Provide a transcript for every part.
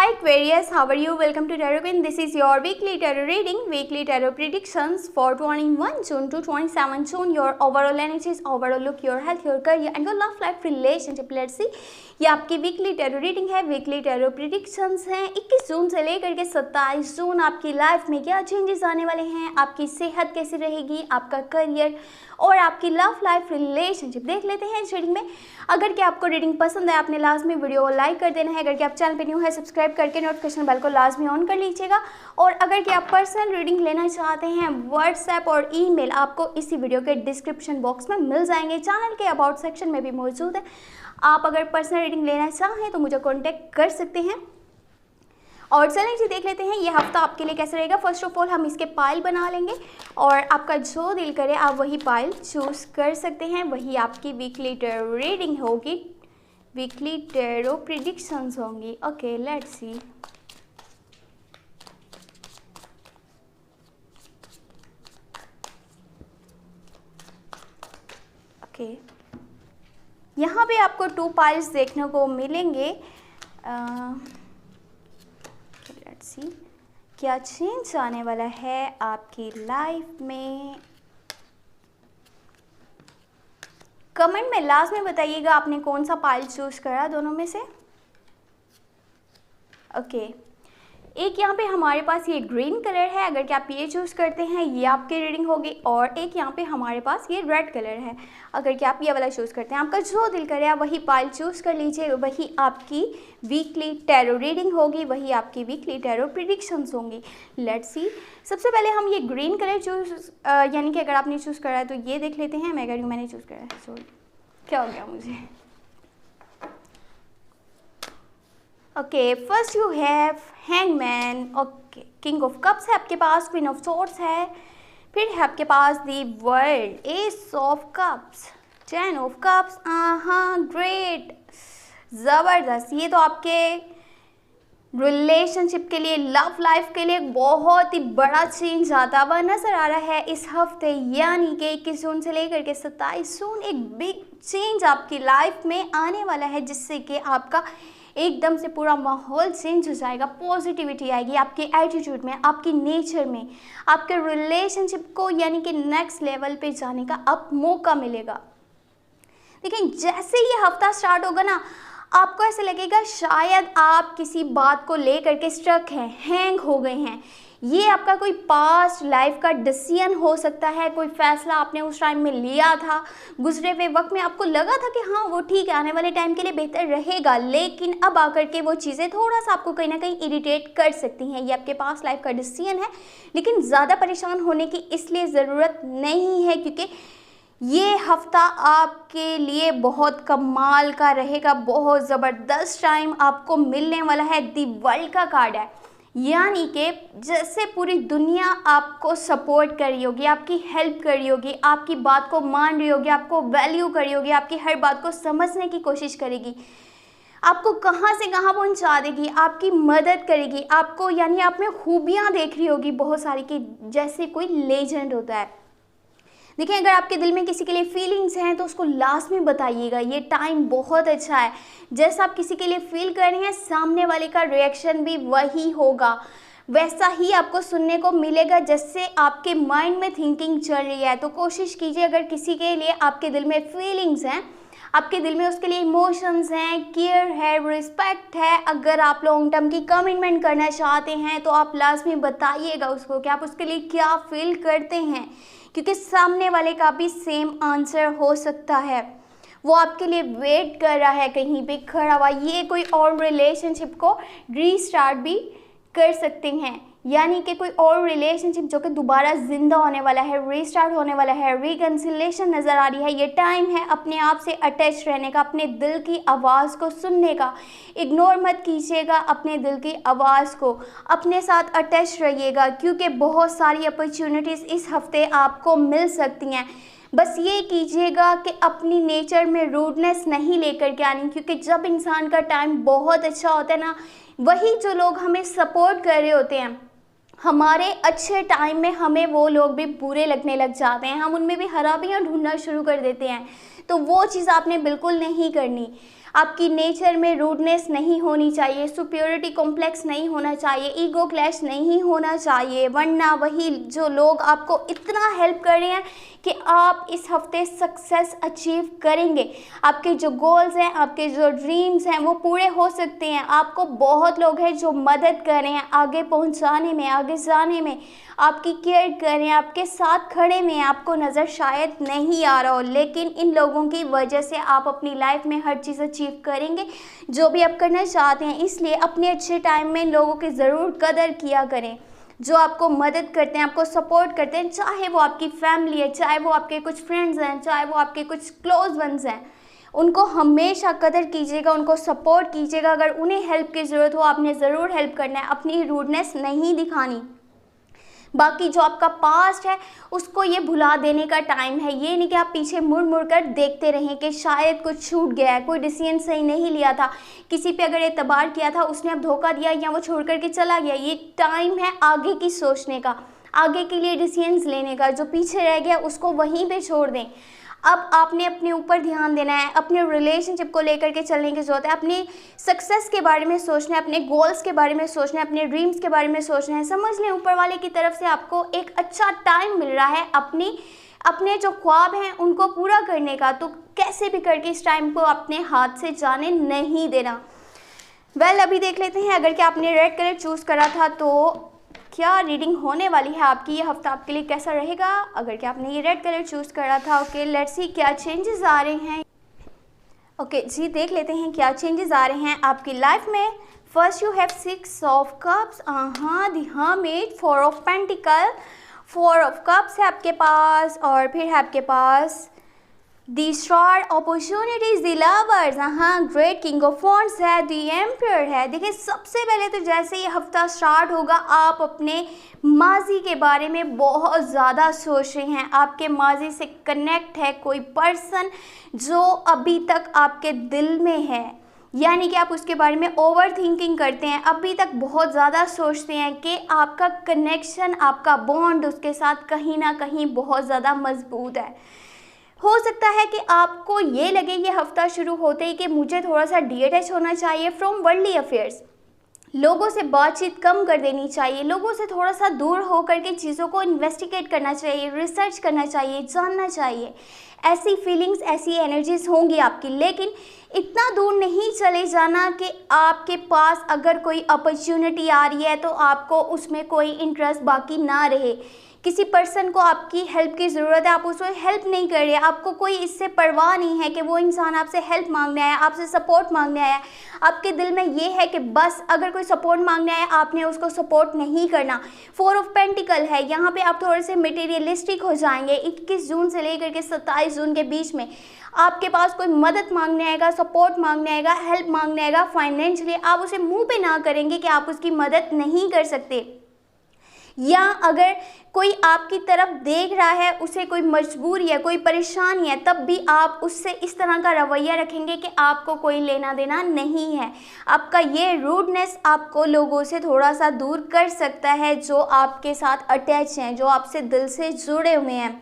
Hi Aquarius, how are you? Welcome to Tarot Queen. This is your weekly tarot reading, weekly tarot predictions for 21 June to 27 June. Your overall energies, overall look, your health, your career and your love life relationship. Let's see. ये आपकी weekly tarot reading है, weekly tarot predictions हैं। 21 जून से लेकर के 27 जून आपकी life में क्या चेंजेस आने वाले हैं, आपकी सेहत कैसी रहेगी, आपका करियर और आपकी लव लाइफ रिलेशनशिप देख लेते हैं इस रीडिंग में। अगर कि आपको रीडिंग पसंद है आपने लाजमी वीडियो को लाइक कर देना है। अगर कि आप चैनल पे न्यू है सब्सक्राइब करके नोटिफिकेशन बेल को लाजमी ऑन कर लीजिएगा। और अगर कि आप पर्सनल रीडिंग लेना चाहते हैं व्हाट्सएप और ईमेल आपको इसी वीडियो के डिस्क्रिप्शन बॉक्स में मिल जाएंगे, चैनल के अबाउट सेक्शन में भी मौजूद है। आप अगर पर्सनल रीडिंग लेना चाहें तो मुझे कांटेक्ट कर सकते हैं। और चलें जी देख लेते हैं ये हफ्ता आपके लिए कैसा रहेगा। फर्स्ट ऑफ ऑल हम इसके पाइल बना लेंगे और आपका जो दिल करे आप वही पाइल चूज कर सकते हैं। वही आपकी वीकली टैरो रीडिंग होगी, वीकली टैरो प्रिडिक्शंस होंगी। Okay let's see. ओके यहाँ पे आपको 2 पाइल्स देखने को मिलेंगे। लेट्स सी क्या चेंज आने वाला है आपकी लाइफ में। कमेंट में लास्ट में बताइएगा आपने कौन सा पाइल चूज करा दोनों में से। ओके एक यहाँ पे हमारे पास ये ग्रीन कलर है, अगर कि आप ये चूज़ करते हैं ये आपकी रीडिंग होगी। और एक यहाँ पे हमारे पास ये रेड कलर है, अगर कि आप ये वाला चूज़ करते हैं आपका जो दिल करे आप वही पाइल चूज़ कर लीजिए। वही आपकी वीकली टैरो रीडिंग होगी, वही आपकी वीकली टैरो प्रिडिक्शंस होंगी। Let's see. सबसे पहले हम ये ग्रीन कलर चूज़ यानी कि अगर आपने चूज़ करा है तो ये देख लेते हैं। मैं कह रही हूँ मैंने चूज़ करा है, सॉरी क्या हो गया मुझे। Okay first you have hangman. Okay king of cups है आपके पास, क्वीन ऑफ सॉर्ड्स है, फिर है आपके पास the world, ace of cups, 10 of cups. हाँ ग्रेट, ज़बरदस्त। ये तो आपके रिलेशनशिप के लिए, लव लाइफ के लिए बहुत ही बड़ा चेंज आता हुआ नजर आ रहा है इस हफ्ते। यानी कि 21 जून से लेकर के 27 जून एक बिग चेंज आपकी लाइफ में आने वाला है, जिससे कि आपका एकदम से पूरा माहौल चेंज हो जाएगा। पॉजिटिविटी आएगी आपके एटीट्यूड में, आपकी नेचर में, आपके रिलेशनशिप को यानी कि नेक्स्ट लेवल पे जाने का अब मौका मिलेगा। लेकिन जैसे ये हफ्ता स्टार्ट होगा ना आपको ऐसे लगेगा शायद आप किसी बात को लेकर के स्ट्रक हैं, हैंग हो गए हैं। ये आपका कोई पास्ट लाइफ का डिसीजन हो सकता है, कोई फैसला आपने उस टाइम में लिया था, गुजरे हुए वक्त में आपको लगा था कि हाँ वो ठीक है आने वाले टाइम के लिए बेहतर रहेगा, लेकिन अब आकर के वो चीज़ें थोड़ा सा आपको कहीं ना कहीं इरिटेट कर सकती हैं। ये आपके पास्ट लाइफ का डिसीजन है, लेकिन ज़्यादा परेशान होने की इसलिए ज़रूरत नहीं है क्योंकि ये हफ्ता आपके लिए बहुत कमाल का रहेगा। बहुत ज़बरदस्त टाइम आपको मिलने वाला है। दी वर्ल्ड का कार्ड है, यानी कि जैसे पूरी दुनिया आपको सपोर्ट कर रही होगी, आपकी हेल्प कर रही होगी, आपकी बात को मान रही होगी, आपको वैल्यू कर रही होगी, आपकी हर बात को समझने की कोशिश करेगी, आपको कहाँ से कहाँ पहुँचा देगी, आपकी मदद करेगी, आपको यानी आप में खूबियाँ देख रही होगी बहुत सारी कि जैसे कोई लेजेंड होता है। देखिए अगर आपके दिल में किसी के लिए फीलिंग्स हैं तो उसको लास्ट में बताइएगा। ये टाइम बहुत अच्छा है, जैसा आप किसी के लिए फील कर रहे हैं सामने वाले का रिएक्शन भी वही होगा, वैसा ही आपको सुनने को मिलेगा जैसे आपके माइंड में थिंकिंग चल रही है। तो कोशिश कीजिए अगर किसी के लिए आपके दिल में फीलिंग्स हैं, आपके दिल में उसके लिए इमोशंस हैं, केयर है, रिस्पेक्ट है, अगर आप लॉन्ग टर्म की कमिटमेंट करना चाहते हैं तो आप लास्ट में बताइएगा उसको कि आप उसके लिए क्या फील करते हैं, क्योंकि सामने वाले का भी सेम आंसर हो सकता है। वो आपके लिए वेट कर रहा है कहीं पे खड़ा हुआ। ये कोई और रिलेशनशिप को रीस्टार्ट भी कर सकते हैं, यानी कि कोई और रिलेशनशिप जो कि दोबारा जिंदा होने वाला है, रीस्टार्ट होने वाला है, रिकन्सिलेशन नज़र आ रही है। ये टाइम है अपने आप से अटैच रहने का, अपने दिल की आवाज़ को सुनने का। इग्नोर मत कीजिएगा अपने दिल की आवाज़ को, अपने साथ अटैच रहिएगा क्योंकि बहुत सारी अपॉर्चुनिटीज़ इस हफ्ते आपको मिल सकती हैं। बस ये कीजिएगा कि अपनी नेचर में रूडनेस नहीं लेकर के आनी, क्योंकि जब इंसान का टाइम बहुत अच्छा होता है ना, वही जो लोग हमें सपोर्ट कर रहे होते हैं हमारे अच्छे टाइम में हमें वो लोग भी बुरे लगने लग जाते हैं, हम उनमें भी खराबियाँ ढूंढना शुरू कर देते हैं। तो वो चीज़ आपने बिल्कुल नहीं करनी। आपकी नेचर में रूडनेस नहीं होनी चाहिए, सुपीरियरिटी कॉम्प्लेक्स नहीं होना चाहिए, ईगो क्लैश नहीं होना चाहिए, वरना वही जो लोग आपको इतना हेल्प कर रहे हैं कि आप इस हफ्ते सक्सेस अचीव करेंगे। आपके जो गोल्स हैं, आपके जो ड्रीम्स हैं वो पूरे हो सकते हैं। आपको बहुत लोग हैं जो मदद कर रहे हैं आगे पहुंचाने में, आगे जाने में, आपकी केयर कर रहे हैं, आपके साथ खड़े में। आपको नज़र शायद नहीं आ रहा हो, लेकिन इन लोगों की वजह से आप अपनी लाइफ में हर चीज़ अचीव करेंगे जो भी आप करना चाहते हैं। इसलिए अपने अच्छे टाइम में इन लोगों की ज़रूर कदर किया करें जो आपको मदद करते हैं, आपको सपोर्ट करते हैं, चाहे वो आपकी फैमिली है, चाहे वो आपके कुछ फ्रेंड्स हैं, चाहे वो आपके कुछ क्लोज वंस हैं। उनको हमेशा कदर कीजिएगा, उनको सपोर्ट कीजिएगा। अगर उन्हें हेल्प की ज़रूरत हो आपने ज़रूर हेल्प करना है, अपनी रूडनेस नहीं दिखानी। बाकी जो आपका पास्ट है उसको ये भुला देने का टाइम है। ये नहीं कि आप पीछे मुड़ मुड़ कर देखते रहें कि शायद कुछ छूट गया है, कोई डिसीजन सही नहीं लिया था, किसी पे अगर एतबार किया था उसने अब धोखा दिया या वो छोड़ करके चला गया। ये टाइम है आगे की सोचने का, आगे के लिए डिसीजंस लेने का। जो पीछे रह गया उसको वहीं पे छोड़ दें। अब आपने अपने ऊपर ध्यान देना है, अपने रिलेशनशिप को लेकर के चलने की ज़रूरत है, अपनी सक्सेस के बारे में सोचना है, अपने गोल्स के बारे में सोचना है, अपने ड्रीम्स के बारे में सोचना है। समझ लें ऊपर वाले की तरफ से आपको एक अच्छा टाइम मिल रहा है अपने जो ख्वाब हैं उनको पूरा करने का। तो कैसे भी करके इस टाइम को अपने हाथ से जाने नहीं देना। अभी देख लेते हैं, अगर कि आपने रेड कलर चूज़ करा था तो क्या रीडिंग होने वाली है आपकी, ये हफ्ता आपके लिए कैसा रहेगा। अगर कि आपने ये रेड कलर चूज़ करा था, ओके लेट्स सी क्या चेंजेस आ रहे हैं। ओके जी, देख लेते हैं क्या चेंजेस आ रहे हैं आपकी लाइफ में। First you have 6 of cups, the hermit, 4 of pentacles, 4 of cups है आपके पास, और फिर है आपके पास the star, opportunities, the lovers, great, king of wands है, दी एम्पायर है। देखिए सबसे पहले तो जैसे ये हफ्ता स्टार्ट होगा आप अपने माजी के बारे में बहुत ज़्यादा सोच रहे हैं। आपके माजी से कनेक्ट है कोई पर्सन जो अभी तक आपके दिल में है, यानी कि आप उसके बारे में ओवर थिंकिंग करते हैं, अभी तक बहुत ज़्यादा सोचते हैं कि आपका कनेक्शन, आपका बॉन्ड उसके साथ कहीं ना कहीं बहुत ज़्यादा मजबूत है। हो सकता है कि आपको ये लगे ये हफ्ता शुरू होते ही कि मुझे थोड़ा सा डिटैच होना चाहिए फ्रॉम वर्ल्डली अफेयर्स, लोगों से बातचीत कम कर देनी चाहिए, लोगों से थोड़ा सा दूर होकर के चीज़ों को इन्वेस्टिगेट करना चाहिए, रिसर्च करना चाहिए, जानना चाहिए। ऐसी फीलिंग्स, ऐसी एनर्जीज होंगी आपकी, लेकिन इतना दूर नहीं चले जाना कि आपके पास अगर कोई अपॉर्चुनिटी आ रही है तो आपको उसमें कोई इंटरेस्ट बाकी ना रहे। किसी पर्सन को आपकी हेल्प की ज़रूरत है, आप उसको हेल्प नहीं कर रहे, आपको कोई इससे परवाह नहीं है कि वो इंसान आपसे हेल्प मांगने आया, आपसे सपोर्ट मांगने आया। आपके दिल में ये है कि बस अगर कोई सपोर्ट मांगने आया आपने उसको सपोर्ट नहीं करना। 4 ऑफ पेंटिकल है, यहाँ पे आप थोड़े से मटेरियलिस्टिक हो जाएंगे। 21 जून से लेकर के 27 जून के बीच में आपके पास कोई मदद मांगने आएगा, सपोर्ट मांगने आएगा, हेल्प मांगने आएगा फाइनेंशियली, आप उसे मुँह पे ना करेंगे कि आप उसकी मदद नहीं कर सकते। या अगर कोई आपकी तरफ देख रहा है, उसे कोई मजबूरी है, कोई परेशानी है, तब भी आप उससे इस तरह का रवैया रखेंगे कि आपको कोई लेना देना नहीं है। आपका ये रूडनेस आपको लोगों से थोड़ा सा दूर कर सकता है जो आपके साथ अटैच हैं, जो आपसे दिल से जुड़े हुए हैं।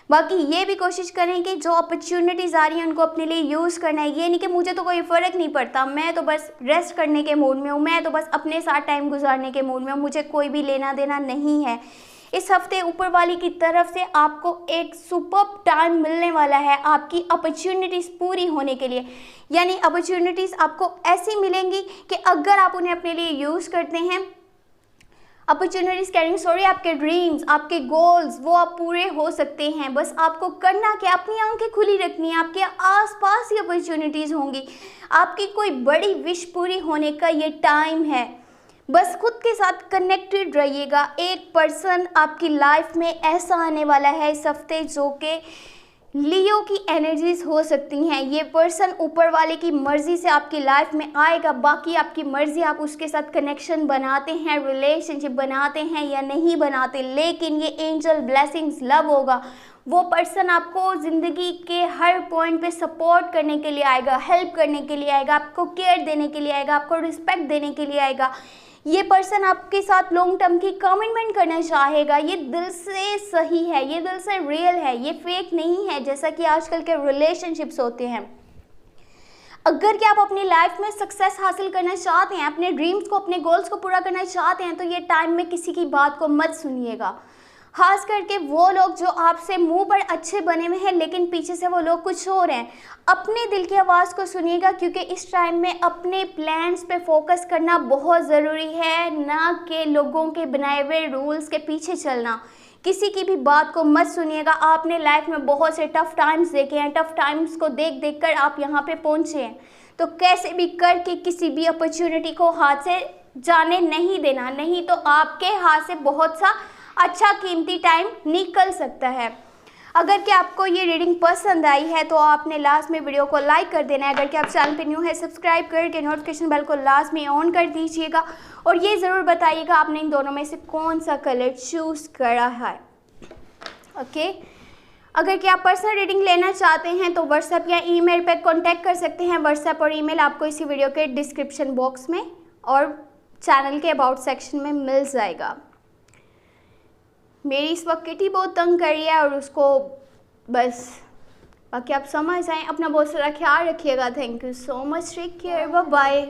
बाकी ये भी कोशिश करें कि जो अपॉर्चुनिटीज़ आ रही हैं उनको अपने लिए यूज़ करना है। ये नहीं कि मुझे तो कोई फ़र्क नहीं पड़ता, मैं तो बस रेस्ट करने के मूड में हूँ, मैं तो बस अपने साथ टाइम गुजारने के मूड में हूँ, मुझे कोई भी लेना देना नहीं है। इस हफ्ते ऊपर वाली की तरफ से आपको एक सुपर्ब टाइम मिलने वाला है आपकी अपॉर्चुनिटीज़ पूरी होने के लिए। यानी अपॉर्चुनिटीज़ आपको ऐसी मिलेंगी कि अगर आप उन्हें अपने लिए यूज़ करते हैं, अपॉर्चुनिटीज़ कैरिंग सॉरी, आपके ड्रीम्स, आपके गोल्स वो आप पूरे हो सकते हैं। बस आपको करना क्या, अपनी आंखें खुली रखनी है, आपके आसपास ही अपॉर्चुनिटीज़ होंगी। आपकी कोई बड़ी विश पूरी होने का ये टाइम है। बस खुद के साथ कनेक्टेड रहिएगा। एक पर्सन आपकी लाइफ में ऐसा आने वाला है इस हफ्ते जो कि लियो की एनर्जीज हो सकती हैं। ये पर्सन ऊपर वाले की मर्ज़ी से आपकी लाइफ में आएगा। बाकी आपकी मर्ज़ी, आप उसके साथ कनेक्शन बनाते हैं, रिलेशनशिप बनाते हैं या नहीं बनाते, लेकिन ये एंजल ब्लेसिंग्स लव होगा। वो पर्सन आपको ज़िंदगी के हर पॉइंट पे सपोर्ट करने के लिए आएगा, हेल्प करने के लिए आएगा, आपको केयर देने के लिए आएगा, आपको रिस्पेक्ट देने के लिए आएगा। ये पर्सन आपके साथ लॉन्ग टर्म की कमिटमेंट करना चाहेगा। ये दिल से सही है, ये दिल से रियल है, ये फेक नहीं है जैसा कि आजकल के रिलेशनशिप्स होते हैं। अगर कि आप अपनी लाइफ में सक्सेस हासिल करना चाहते हैं, अपने ड्रीम्स को, अपने गोल्स को पूरा करना चाहते हैं, तो ये टाइम में किसी की बात को मत सुनिएगा। खास करके वो लोग जो आपसे मुंह पर अच्छे बने हुए हैं लेकिन पीछे से वो लोग कुछ और हैं। अपने दिल की आवाज़ को सुनिएगा, क्योंकि इस टाइम में अपने प्लान्स पे फोकस करना बहुत ज़रूरी है, ना कि लोगों के बनाए हुए रूल्स के पीछे चलना। किसी की भी बात को मत सुनिएगा। आपने लाइफ में बहुत से टफ़ टाइम्स देखे हैं, टफ़ टाइम्स को देख देख कर आप यहाँ पे पहुँचे हैं, तो कैसे भी करके किसी भी अपॉर्चुनिटी को हाथ से जाने नहीं देना, नहीं तो आपके हाथ से बहुत सा अच्छा कीमती टाइम निकल सकता है। अगर कि आपको ये रीडिंग पसंद आई है तो आपने लास्ट में वीडियो को लाइक कर देना है। अगर कि आप चैनल पे न्यू है, सब्सक्राइब करके नोटिफिकेशन बेल को लास्ट में ऑन कर दीजिएगा और ये ज़रूर बताइएगा आपने इन दोनों में से कौन सा कलर चूज़ करा है। ओके, अगर कि आप पर्सनल रीडिंग लेना चाहते हैं तो व्हाट्सएप या ईमेल पर कॉन्टैक्ट कर सकते हैं। व्हाट्सएप और ईमेल आपको इसी वीडियो के डिस्क्रिप्शन बॉक्स में और चैनल के अबाउट सेक्शन में मिल जाएगा। मेरी इस वक्त किटी बहुत तंग कर रही है और उसको बस, बाकी आप समझ आए। अपना बहुत सारा ख्याल रखिएगा। Thank you so much, take care, bye bye.